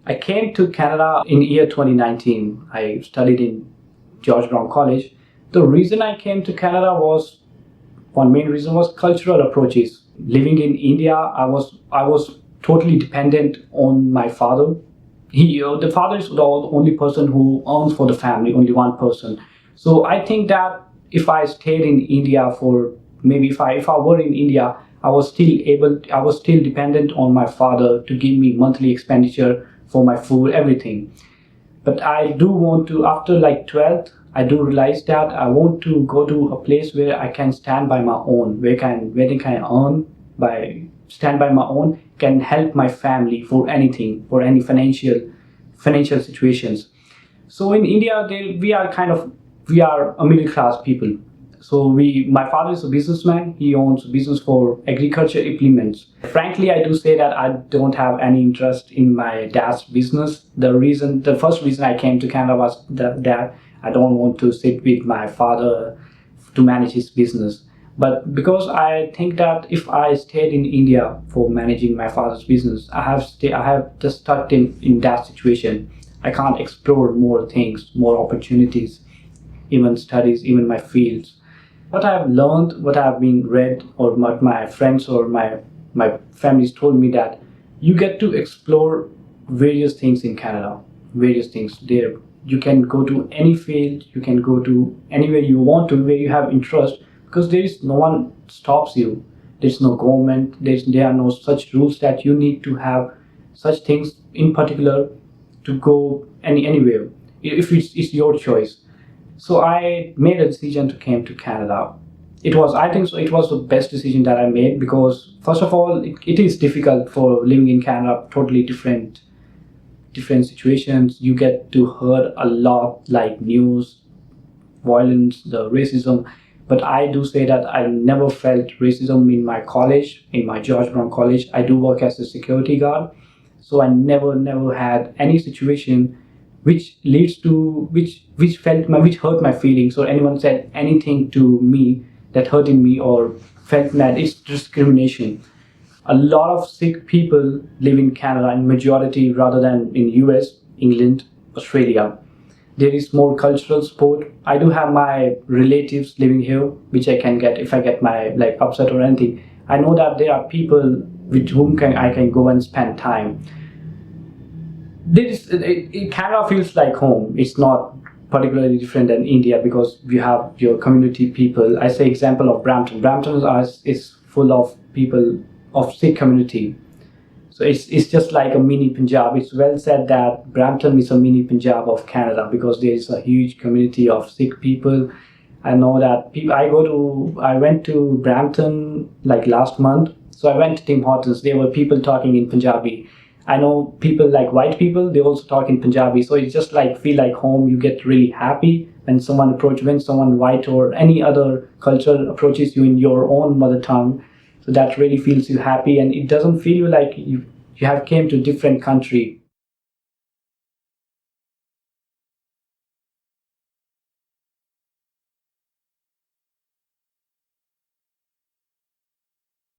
I came to Canada in year 2019. I studied in George Brown College. The reason I came to Canada was one main reason was cultural approaches. Living in India, I was totally dependent on my father. The father is the only person who earns for the family, only one person. So I think that if I stayed in India for maybe if I were in India, I was still dependent on my father to give me monthly expenditure for my food, everything. But I do want to, after like 12th, I do realize that I want to go to a place where I can stand by my own, where they can earn by stand by my own, can help my family for anything, for any financial situations. So in India, we are a middle class people. So my father is a businessman. He owns a business for agriculture implements. Frankly, I do say that I don't have any interest in my dad's business. The first reason I came to Canada was that I don't want to sit with my father to manage his business. But because I think that if I stayed in India for managing my father's business, I have just stuck in that situation. I can't explore more things, more opportunities, even studies, even my fields. What I've learned, what I've been read, or what my friends or my families told me that you get to explore various things in Canada, various things there. You can go to any field, you can go to anywhere you want to, where you have interest, because there is no one stops you. There's no government. There are no such rules that you need to have such things in particular to go anywhere. If it's your choice. So I made a decision to came to Canada. I think so, it was the best decision that I made because first of all, it is difficult for living in Canada, totally different situations. You get to hear a lot like news, violence, the racism. But I do say that I never felt racism in my college, in my George Brown College. I do work as a security guard, so I never had any situation which leads to which hurt my feelings, or anyone said anything to me that hurted me or felt that it's discrimination. A lot of Sikh people live in Canada in majority rather than in US, England, Australia. There is more cultural support. I do have my relatives living here, which I can get if I get my like upset or anything. I know that there are people with whom I can go and spend time. Canada feels like home. It's not particularly different than India because you have your community people. I say example of Brampton. Is full of people of Sikh community. So it's just like a mini Punjab. It's well said that Brampton is a mini Punjab of Canada because there is a huge community of Sikh people. I know that people. I went to Brampton like last month. So I went to Tim Hortons. There were people talking in Punjabi. I know people like white people, they also talk in Punjabi. So it's just like feel like home. You get really happy when someone white or any other culture approaches you in your own mother tongue. So that really feels you happy and it doesn't feel you like you have came to a different country.